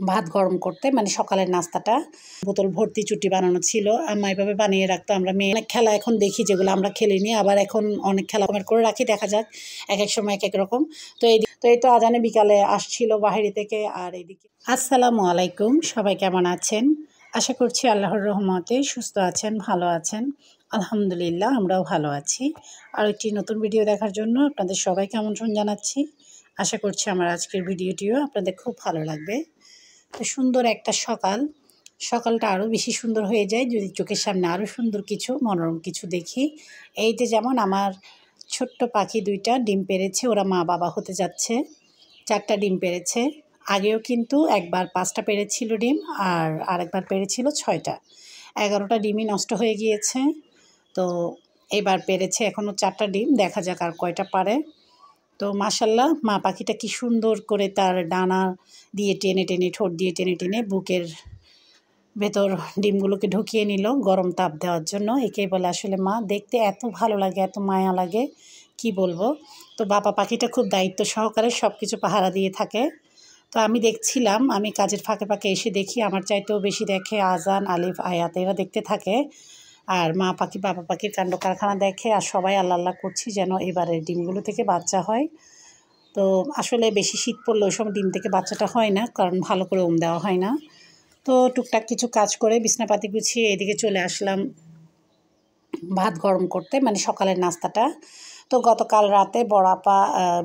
ভাত গরম করতে, মানে সকালের নাস্তাটা। বোতল ভর্তি চুটি বানানো ছিল, আম্মা এভাবে বানিয়ে রাখতো। আমরা মেয়ে অনেক খেলা এখন দেখি যেগুলো আমরা খেলিনি, আবার এখন অনেক খেলা করে রাখি, দেখা যাক এক এক সময় এক এক রকম। এই তো আজানে বিকালে আসছিল বাহিরে থেকে। আর এদিকে আসসালামু আলাইকুম, সবাই কেমন আছেন? আশা করছি আল্লাহর রহমতে সুস্থ আছেন, ভালো আছেন। আলহামদুলিল্লাহ, আমরাও ভালো আছি। আর একটি নতুন ভিডিও দেখার জন্য আপনাদের সবাইকে আমন্ত্রণ জানাচ্ছি। আশা করছি আমার আজকের ভিডিওটিও আপনাদের খুব ভালো লাগবে। তো সুন্দর একটা সকালটা আরও বেশি সুন্দর হয়ে যায় যদি চোখের সামনে আরও সুন্দর কিছু, মনোরম কিছু দেখি। এই যে যেমন আমার ছোট্ট পাখি দুইটা ডিম পেড়েছে, ওরা মা বাবা হতে যাচ্ছে। 4টা ডিম পেড়েছে। আগেও কিন্তু একবার 5টা পেড়েছিল ডিম, আর আরেকবার পেড়েছিল 6টা। 11টা ডিমই নষ্ট হয়ে গিয়েছে। তো এবার পেড়েছে এখনও 4টা ডিম, দেখা যাক আর কয়টা পারে। তো মাশাল্লাহ, মা পাখিটা কি সুন্দর করে তার ডানা দিয়ে টেনে টেনে, ঠোঁট দিয়ে টেনে টেনে বুকের ভেতর ডিমগুলোকে ঢুকিয়ে নিল গরম তাপ দেওয়ার জন্য। একেই বলে আসলে মা। দেখতে এত ভালো লাগে, এত মায়া লাগে, কি বলবো। তো বাবা পাখিটা খুব দায়িত্ব সহকারে সব কিছু পাহারা দিয়ে থাকে। তো আমি দেখছিলাম, আমি কাজের ফাঁকে ফাঁকে এসে দেখি, আমার চাইতেও বেশি দেখে আজান, আলিফ, আয়াত, এরা দেখতে থাকে। আর মা পাখি বাবা পাখির কাণ্ড কারখানা দেখে। আর সবাই আল্লাহ আল্লাহ করছি যেন এবারের ডিমগুলো থেকে বাচ্চা হয়। তো আসলে বেশি শীত পড়লে ওই সময় ডিম থেকে বাচ্চাটা হয় না, কারণ ভালো করে দেওয়া হয় না। তো টুকটাক কিছু কাজ করে বিছনাপাতি গুছিয়ে এদিকে চলে আসলাম ভাত গরম করতে, মানে সকালের নাস্তাটা। তো গতকাল রাতে বড় আপা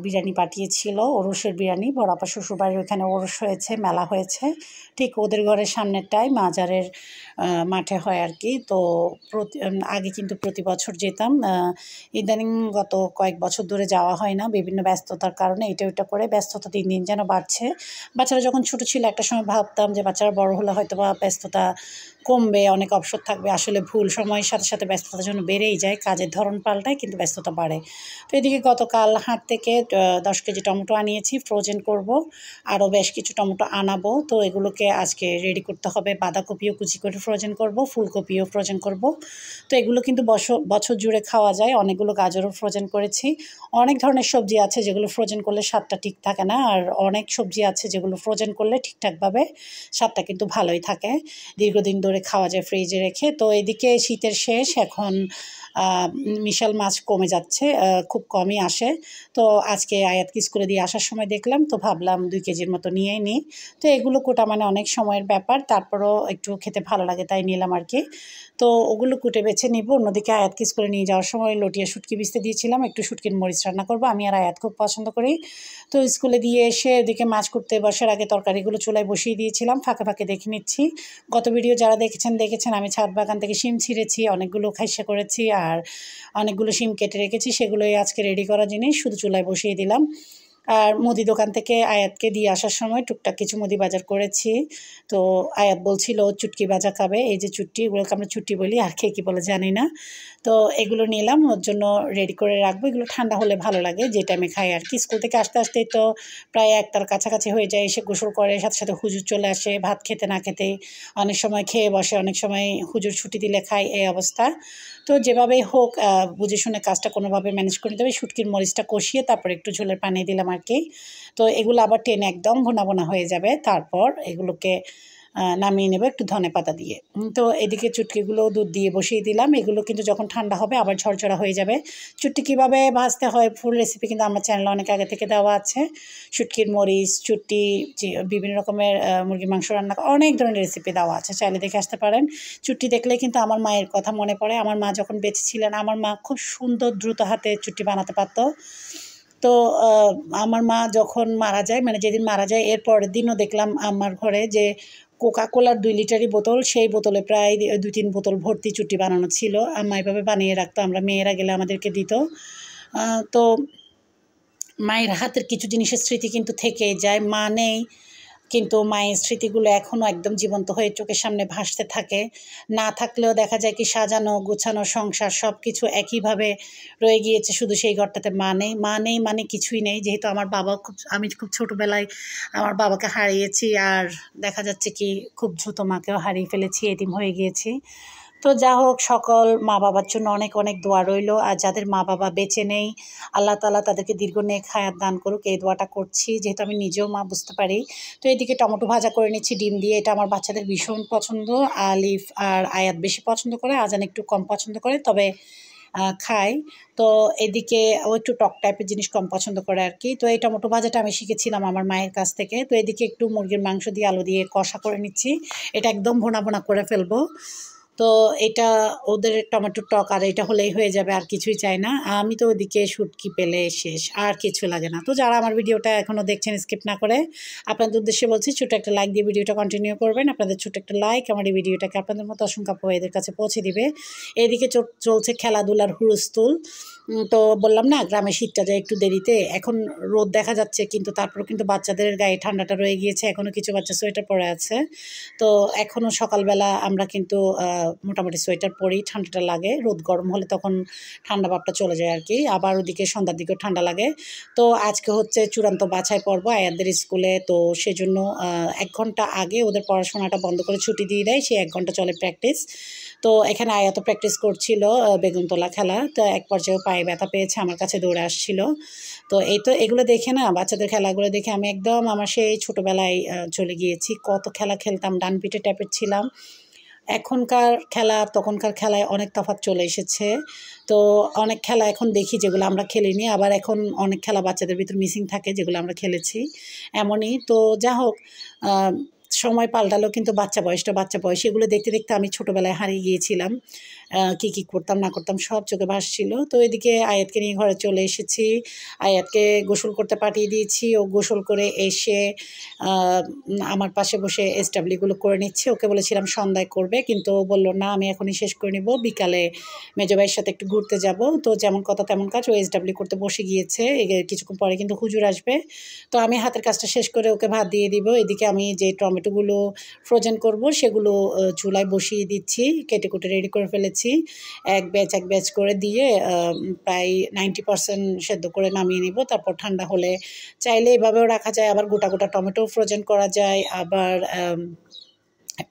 বিরিয়ানি পাঠিয়েছিল, ওরসের বিরিয়ানি। বড় আপা শ্বশুরবাড়ির ওখানে ওরস হয়েছে, মেলা হয়েছে, ঠিক ওদের ঘরের সামনেরটাই মাজারের মাঠে হয় আর কি। তো আগে কিন্তু প্রতি বছর যেতাম, ইদানিং গত কয়েক বছর ধরে যাওয়া হয় না, বিভিন্ন ব্যস্ততার কারণে। এটা ওইটা করে ব্যস্ততা দিন দিন যেন বাড়ছে। বাচ্চারা যখন ছোটো ছিল একটা সময় ভাবতাম যে বাচ্চারা বড় হলে হয়তো বা ব্যস্ততা কমবে, অনেক অবসর থাকবে। আসলে ভুল, সময়ের সাথে সাথে ব্যস্ততার জন্য বেড়েই যায়, কাজের ধরন পাল্টায় কিন্তু ব্যস্ততা বাড়ে। তো এদিকে গতকাল হাট থেকে 10 কেজি টমেটো আনিয়েছি, ফ্রোজেন করব। আরও বেশ কিছু টমেটো আনাবো। তো এগুলোকে আজকে রেডি করতে হবে। বাঁধাকপিও কুচি করে ফ্রোজেন করব, ফুলকপিও ফ্রোজেন করব। তো এগুলো কিন্তু বছর জুড়ে খাওয়া যায়। অনেকগুলো গাজরও ফ্রোজেন করেছি। অনেক ধরনের সবজি আছে যেগুলো ফ্রোজেন করলে স্বাদটা ঠিক থাকে না, আর অনেক সবজি আছে যেগুলো ফ্রোজেন করলে ঠিকঠাকভাবে স্বাদটা কিন্তু ভালোই থাকে, দীর্ঘদিন ধরে খাওয়া যায় ফ্রিজে রেখে। তো এদিকে শীতের শেষ, এখন মিশাল মাছ কমে যাচ্ছে, খুব কমই আসে। তো আজকে আয়াতকে স্কুলে দিয়ে আসার সময় দেখলাম, তো ভাবলাম 2 কেজির মতো নিয়েই নিই। তো এগুলো কোটা মানে অনেক সময়ের ব্যাপার, তারপরও একটু খেতে ভালো লাগে তাই নিলাম আর কি। তো ওগুলো কুটে বেছে নিব। অন্যদিকে আয়াতকে স্কুলে নিয়ে যাওয়ার সময় লটিয়া শুটকি ভিজতে দিয়েছিলাম, একটু শুটকির মরিচ রান্না করবো। আমি আর আয়াত খুব পছন্দ করি। তো স্কুলে দিয়ে এসে ওদিকে মাছ কুটতে বসার আগে তরকারিগুলো চুলায় বসিয়ে দিয়েছিলাম, ফাঁকে ফাঁকে দেখে নিচ্ছি। গত ভিডিও যারা দেখেছেন আমি ছাদ বাগান থেকে শিম ছিঁড়েছি, অনেকগুলো খাইসা করেছি, আর অনেকগুলো শিম কেটে রেখেছি। সেগুলোই আজকে রেডি করা জিনিস, শুধু চুলায় বসিয়ে দিলাম। আর মুদি দোকান থেকে আয়াতকে দিয়ে আসার সময় টুকটাক কিছু মুদি বাজার করেছি। তো আয়াত বলছিল চুটকি ভাজা খাবে, এই যে চুটকি, এগুলোকে আমরা চুটকি বলি, আর কে কী বলে জানি না। তো এগুলো নিলাম, ওর জন্য রেডি করে রাখবো। এগুলো ঠান্ডা হলে ভালো লাগে, যে টাইমে খাই আর কি। স্কুল থেকে আসতে আসতেই তো প্রায় 1টার কাছাকাছি হয়ে যায়। এসে গোসল করে সাথে সাথে হুজুর চলে আসে, ভাত খেতে না খেতেই। অনেক সময় খেয়ে বসে, অনেক সময় হুজুর ছুটি দিলে খায়, এই অবস্থা। তো যেভাবেই হোক বুঝে শুনে কাজটা কোনোভাবে ম্যানেজ করে নিতে হবে। শুটকির মরিচটা কষিয়ে তারপর একটু ঝোলের পানি দিলাম আর কি। তো এগুলো আবার টেনে একদম ভুনা ভুনা হয়ে যাবে, তারপর এগুলোকে নামিয়ে নেব একটু ধনেপাতা দিয়ে। তো এদিকে চুটকিগুলো দুধ দিয়ে বসিয়ে দিলাম। এগুলো কিন্তু যখন ঠান্ডা হবে আবার ঝরঝরা হয়ে যাবে। চুটকি কীভাবে ভাজতে হয় ফুল রেসিপি কিন্তু আমার চ্যানেলে অনেক আগে থেকে দেওয়া আছে। শুটকির মরিচ, চুটকি, যে বিভিন্ন রকমের মুরগির মাংস রান্না, অনেক ধরনের রেসিপি দেওয়া আছে, চাইলে দেখে আসতে পারেন। চুটকি দেখলে কিন্তু আমার মায়ের কথা মনে পড়ে। আমার মা যখন বেঁচে ছিলেন, আমার মা খুব সুন্দর দ্রুত হাতে চুটকি বানাতে পারতো। তো আমার মা যখন মারা যায়, মানে যেদিন মারা যায় এর পরের দিনও দেখলাম আমার ঘরে যে কোকাকোলার 2 লিটারি বোতল, সেই বোতলে প্রায় 2-3 বোতল ভর্তি চুটকি বানানো ছিল। আম্মা এভাবে বানিয়ে রাখতো, আমরা মেয়েরা গেলে আমাদেরকে দিত। তো মায়ের হাতের কিছু জিনিসের স্মৃতি কিন্তু থেকেই যায়। মা নেই, কিন্তু মায়ের স্মৃতিগুলো এখনও একদম জীবন্ত হয়ে চোখের সামনে ভাসতে থাকে। না থাকলেও দেখা যায় কি সাজানো গোছানো সংসার সব কিছু একইভাবে রয়ে গিয়েছে, শুধু সেই ঘরটাতে মা নেই। মা নেই মানে কিছুই নেই। যেহেতু আমি খুব ছোটোবেলায় আমার বাবাকে হারিয়েছি, আর দেখা যাচ্ছে কি খুব দ্রুত মাকেও হারিয়ে ফেলেছি, এতিম হয়ে গিয়েছি। তো যা হোক, সকল মা বাবার জন্য অনেক অনেক দোয়া রইল। আর যাদের মা বাবা বেঁচে নেই, আল্লাহ তাআলা তাদেরকে দীর্ঘ নেক হায়াত দান করুক, এই দোয়াটা করছি, যেহেতু আমি নিজেও মা, বুঝতে পারি। তো এদিকে টমেটো ভাজা করে নিচ্ছি ডিম দিয়ে। এটা আমার বাচ্চাদের ভীষণ পছন্দ। আলিফ আর আয়াত বেশি পছন্দ করে, আজান একটু কম পছন্দ করে, তবে খায়। তো এদিকে ও একটু টক টাইপের জিনিস কম পছন্দ করে আর কি। তো এই টমেটো ভাজাটা আমি শিখেছিলাম আমার মায়ের কাছ থেকে। তো এদিকে একটু মুরগির মাংস দিয়ে আলু দিয়ে কষা করে নিচ্ছি। এটা একদম ভোনা ভোনা করে ফেলবো। তো এটা ওদের টমেটোর টক আর এটা হলেই হয়ে যাবে, আর কিছুই চাই না। আমি তো ওদিকে শুটকি পেলে শেষ, আর কিছু লাগে না। তো যারা আমার ভিডিওটা এখনও দেখছেন স্কিপ না করে, আপনাদের উদ্দেশ্যে বলছি ছোটো একটা লাইক দিয়ে ভিডিওটা কন্টিনিউ করবেন। আপনাদের ছোটো একটা লাইক আমার এই ভিডিওটাকে আপনাদের মতো অসংখ্য এদের কাছে পৌঁছে দিবে। এদিকে চলছে খেলাধুলার হুলস্থুল। তো বললাম না, গ্রামে শীতটা যায় একটু দেরিতে। এখন রোদ দেখা যাচ্ছে, কিন্তু তারপরেও কিন্তু বাচ্চাদের গায়ে ঠান্ডাটা রয়ে গিয়েছে। এখনও কিছু বাচ্চা সোয়েটার পরে আছে। তো এখনও সকালবেলা আমরা কিন্তু মোটামুটি সোয়েটার পরেই, ঠান্ডাটা লাগে। রোদ গরম হলে তখন ঠান্ডা ভাবটা চলে যায় আর কি। আবার ওদিকে সন্ধ্যার দিকেও ঠান্ডা লাগে। তো আজকে হচ্ছে চূড়ান্ত বাছাই পর্ব আয়াতদের স্কুলে। তো সেজন্য 1 ঘন্টা আগে ওদের পড়াশোনাটা বন্ধ করে ছুটি দিয়ে দেয়। সেই 1 ঘন্টা চলে প্র্যাকটিস। তো এখানে আয়াত প্র্যাকটিস করছিল বেগুনতলা খেলা। তো এক পর্যায়ে পায়ে ব্যথা পেয়েছে, আমার কাছে দৌড়ে আসছিল। তো এগুলো দেখে না, বাচ্চাদের খেলাগুলো দেখে আমি একদম আমার সেই ছোটোবেলায় চলে গিয়েছি। কত খেলা খেলতাম, ডান পিঠে টাইপের ছিলাম। এখনকার খেলা তখনকার খেলায় অনেক তফাৎ চলে এসেছে। তো অনেক খেলা এখন দেখি যেগুলো আমরা খেলিনি, আবার এখন অনেক খেলা বাচ্চাদের ভিতর মিসিং থাকে যেগুলো আমরা খেলেছি, এমনই। তো যা হোক, সময় পাল্টালো, কিন্তু বাচ্চা বয়স, এগুলো দেখতে দেখতে আমি ছোটোবেলায় হারিয়ে গিয়েছিলাম। কী করতাম না করতাম সব চোখে ভাসছিল। তো এদিকে আয়াতকে নিয়ে ঘরে চলে এসেছি। আয়াতকে গোসল করতে পাঠিয়ে দিয়েছি। ও গোসল করে এসে আমার পাশে বসে এসডাব্লিউগুলো করে নিচ্ছে। ওকে বলেছিলাম সন্ধ্যায় করবে, কিন্তু ও বললো না, আমি এখনই শেষ করে নিব, বিকালে মেজো ভাইয়ের সাথে একটু ঘুরতে যাব। তো যেমন কথা তেমন কাজ, ও এসডাব্লিউ করতে বসে গিয়েছে। কিছুক্ষণ পরে কিন্তু হুজুর আসবে। তো আমি হাতের কাজটা শেষ করে ওকে ভাত দিয়ে দিব। এদিকে আমি যে টমেটোগুলো ফ্রোজেন করব সেগুলো চুলায় বসিয়ে দিচ্ছি, কেটে কুটে রেডি করে ফেলেছি। এক ব্যাচ করে দিয়ে প্রায় 90% সেদ্ধ করে নামিয়ে নিব। তারপর ঠান্ডা হলে চাইলে এভাবেও রাখা যায়, আবার গোটা গোটা টমেটো ফ্রোজেন করা যায়, আবার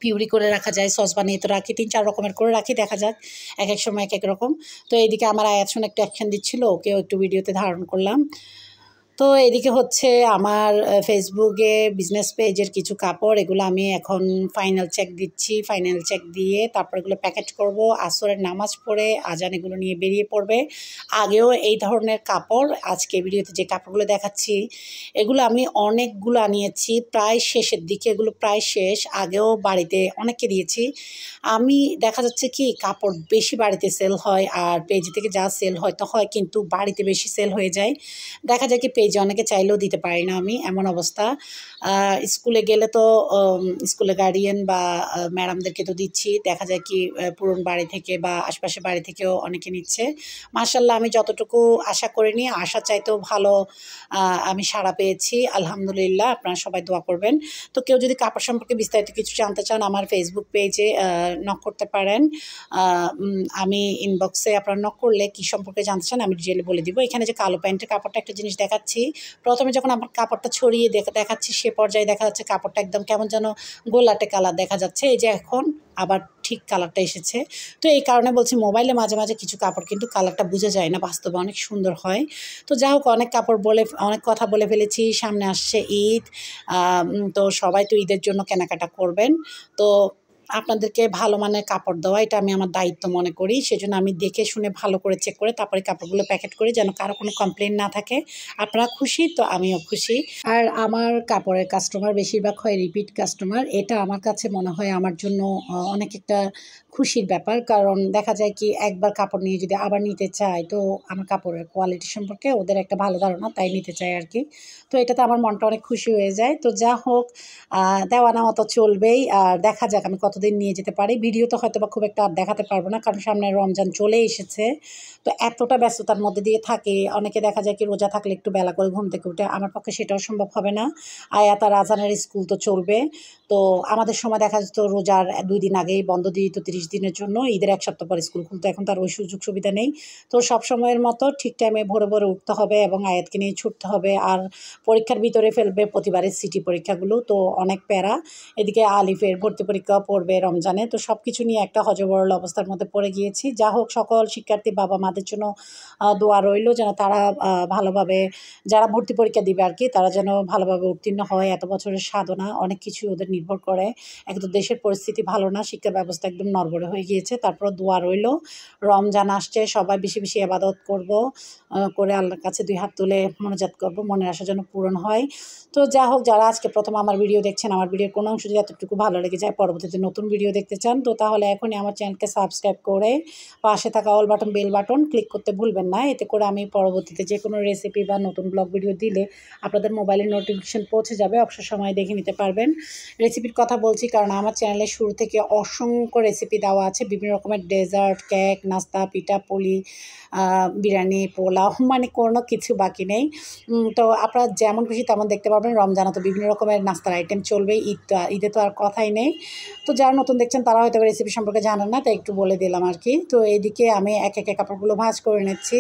পিউরি করে রাখা যায়, সস বানিয়ে তো রাখি, 3-4 রকমের করে রাখি, দেখা যাক এক এক সময় এক এক রকম। তো এইদিকে আমার আয়াত শুনে একটু অ্যাকশন দিচ্ছিল, ওকেও একটু ভিডিওতে ধারণ করলাম। তো এদিকে হচ্ছে আমার ফেসবুকে বিজনেস পেজের কিছু কাপড়, এগুলো আমি এখন ফাইনাল চেক দিচ্ছি। ফাইনাল চেক দিয়ে তারপর এগুলো প্যাকেট করব। আসরের নামাজ পড়ে আজান এগুলো নিয়ে বেরিয়ে পড়বে। আগেও এই ধরনের কাপড়, আজকে ভিডিওতে যে কাপড়গুলো দেখাচ্ছি এগুলো আমি অনেকগুলো আনিয়েছি, প্রায় শেষের দিকে, এগুলো প্রায় শেষ। আগেও বাড়িতে অনেককে দিয়েছি। আমি দেখা যাচ্ছে কি কাপড় বেশি বাড়িতে সেল হয়, আর পেজ থেকে যা সেল হয় তো হয়, কিন্তু বাড়িতে বেশি সেল হয়ে যায়। দেখা যায় কি পেজে অনেকে চাইলেও দিতে পারি না আমি, এমন অবস্থা। স্কুলে গেলে তো স্কুলে গার্ডিয়ান বা ম্যাডামদেরকে তো দিচ্ছি, দেখা যায় কি পুরনো বাড়ি থেকে বা আশপাশের বাড়ি থেকেও অনেকে নিচ্ছে। মাশাআল্লাহ, আমি যতটুকু আশা করিনি, আশা চাইতেও ভালো আমি সাড়া পেয়েছি, আলহামদুলিল্লাহ। আপনারা সবাই দোয়া করবেন। তো কেউ যদি কাপড় সম্পর্কে বিস্তারিত কিছু জানতে চান, আমার ফেসবুক পেজে নক করতে পারেন। আমি ইনবক্সে আপনারা নক করলে কী সম্পর্কে জানতে চান আমি ডিটেইলে বলে দিব। এখানে যে কালো প্যান্টের কাপড়টা একটা জিনিস দেখাচ্ছি, প্রথমে যখন আমার কাপড়টা ছড়িয়ে দেখাচ্ছি সে পর্যায়ে দেখা যাচ্ছে কাপড়টা একদম কেমন যেন গোলাটে কালার দেখা যাচ্ছে। এই যে এখন আবার ঠিক কালারটা এসেছে। তো এই কারণে বলছি, মোবাইলে মাঝে মাঝে কিছু কাপড় কিন্তু কালারটা বোঝা যায় না, বাস্তবে অনেক সুন্দর হয়। তো যা হোক, অনেক কথা বলে ফেলেছি। সামনে আসছে ঈদ। তো সবাই তো ঈদের জন্য কেনাকাটা করবেন। তো আপনাদেরকে ভালো মানের কাপড় দেওয়া, এটা আমি আমার দায়িত্ব মনে করি। সেজন্য আমি দেখে শুনে ভালো করে চেক করে তারপরে কাপড়গুলো প্যাকেট করি, যেন কারো কোনো কমপ্লেন না থাকে। আপনারা খুশি তো আমিও খুশি। আর আমার কাপড়ের কাস্টমার বেশিরভাগ হয় রিপিট কাস্টমার। এটা আমার কাছে মনে হয় আমার জন্য অনেক একটা খুশির ব্যাপার। কারণ দেখা যায় কি একবার কাপড় নিয়ে যদি আবার নিতে চায়, তো আমার কাপড়ের কোয়ালিটি সম্পর্কে ওদের একটা ভালো ধারণা, তাই নিতে চায় আর কি। তো এটাতে আমার মনটা অনেক খুশি হয়ে যায়। তো যা হোক, দেওয়া নেওয়া তো চলবেই। আর দেখা যাক আমি কতদিন নিয়ে যেতে পারি। ভিডিও তো হয়তো বা খুব একটা আর দেখাতে পারবো না, কারণ সামনে রমজান চলে এসেছে। তো এতটা ব্যস্ততার মধ্যে দিয়ে থাকে, অনেকে দেখা যায় কি রোজা থাকলে একটু বেলা করে ঘুম থেকে উঠে, আমার পক্ষে সেটাও সম্ভব হবে না। আয়াত আর আজানের স্কুল তো চলবে। তো আমাদের সময় দেখা যেত রোজার 2 দিন আগেই বন্ধ দিয়ে দিত 30 দিনের জন্য, ঈদের 1 সপ্তাহ পরে স্কুল খুলতো। এখন তার ওই সুযোগ সুবিধা নেই। তো সব সময়ের মতো ঠিক টাইমে ভোরে ভোরে উঠতে হবে এবং আয়াতকে নিয়ে ছুটতে হবে। আর পরীক্ষার ভিতরে ফেলবে প্রতিবারের সিটি পরীক্ষাগুলো, তো অনেক প্যারা। এদিকে আলিফের ভর্তি পরীক্ষাও পড়বে রমজানে, তো সব কিছু নিয়ে একটা হযবরল অবস্থার মধ্যে পড়ে গিয়েছি। যা হোক, সকল শিক্ষার্থী বাবা মাদের জন্য দোয়া রইল যেন তারা ভালোভাবে, যারা ভর্তি পরীক্ষা দিবে আর কি, তারা যেন ভালোভাবে উত্তীর্ণ হয়। এত বছরের সাধনা, অনেক কিছু ওদের নির্ভর করে। এক তো দেশের পরিস্থিতি ভালো না, শিক্ষা ব্যবস্থা একদম নড়বড়ে হয়ে গিয়েছে। তারপর দোয়া রইল, রমজান আসছে, সবাই বেশি বেশি ইবাদত করব, করে আল্লাহর কাছে 2 হাত তুলে মোনাজাত করব, মনের আশা যেন পূরণ হয়। তো যা হোক, যারা আজকে প্রথম আমার ভিডিও দেখছেন, আমার ভিডিওর কোনো অংশ যদি এতটুকু ভালো লেগে যায়, পরবর্তীতে নতুন ভিডিও দেখতে চান, তো তাহলে এখনই আমার চ্যানেলকে সাবস্ক্রাইব করে পাশে থাকা all button, bell button click করতে ভুলবেন না। এতে করে আমি পরবর্তীতে যে কোনো রেসিপি বা নতুন ব্লগ ভিডিও দিলে আপনাদের মোবাইলে নোটিফিকেশন পৌঁছে যাবে, অবসর সময় দেখে নিতে পারবেন। রেসিপির কথা বলছি কারণ আমার চ্যানেলে শুরু থেকে অসংখ্য রেসিপি দেওয়া আছে, বিভিন্ন রকমের ডেজার্ট, কেক, নাস্তা, পিঠা, পুলি, বিরিয়ানি, পোলাও, মানে কোনো কিছু বাকি নেই। তো আপনারা যেমন খুশি তেমন দেখতে পারবেন। রমজানে তো বিভিন্ন রকমের নাস্তার আইটেম চলবেই, ঈদে তো আর কথাই নেই। তো যারা নতুন দেখছেন তারা হয়তো রেসিপি সম্পর্কে জানেন না, তাই একটু বলে দিলাম আর কি। তো এইদিকে আমি একে একে কাপড়গুলো ভাঁজ করে নিচ্ছি।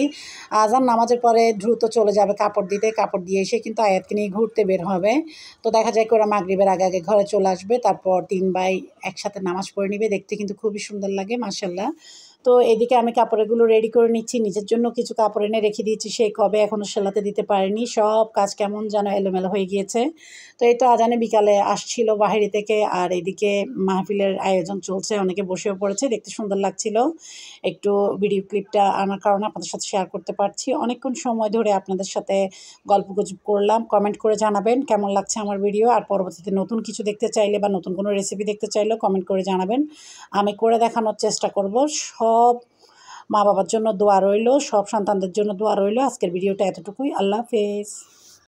আজান নামাজের পরে দ্রুত চলে যাবে কাপড় দিতে, কাপড় দিয়ে এসে কিন্তু আয়াতকে নিয়ে ঘুরতে বের হবে। তো দেখা যায় কি ওরা মাগরিবের আগে আগে ঘরে চলে আসবে, তারপর 3 ভাই একসাথে নামাজ পড়ে নিবে, দেখতে কিন্তু খুবই সুন্দর লাগে মাশাআল্লাহ। তো এদিকে আমি কাপড়গুলো রেডি করে নিচ্ছি, নিজের জন্য কিছু কাপড় এনে রেখে দিয়েছি, সেই কবে এখনও সেলাতে দিতে পারিনি। সব কাজ কেমন যেন এলোমেলো হয়ে গিয়েছে। তো এই তো আজানে বিকালে আসছিল বাহিরে থেকে, আর এদিকে মাহফিলের আয়োজন চলছে, অনেকে বসেও পড়েছে, দেখতে সুন্দর লাগছিল। একটু ভিডিও ক্লিপটা আনার কারণে আপনাদের সাথে শেয়ার করতে পারছি। অনেকক্ষণ সময় ধরে আপনাদের সাথে গল্পগুজব করলাম। কমেন্ট করে জানাবেন কেমন লাগছে আমার ভিডিও, আর পরবর্তীতে নতুন কিছু দেখতে চাইলে বা নতুন কোনো রেসিপি দেখতে চাইলেও কমেন্ট করে জানাবেন, আমি করে দেখানোর চেষ্টা করব। সব মা বাবার জন্য দোয়া রইল, সব সন্তানদের জন্য দোয়া রইল। আজকের ভিডিওটা এতটুকুই। আল্লাহ হাফেজ।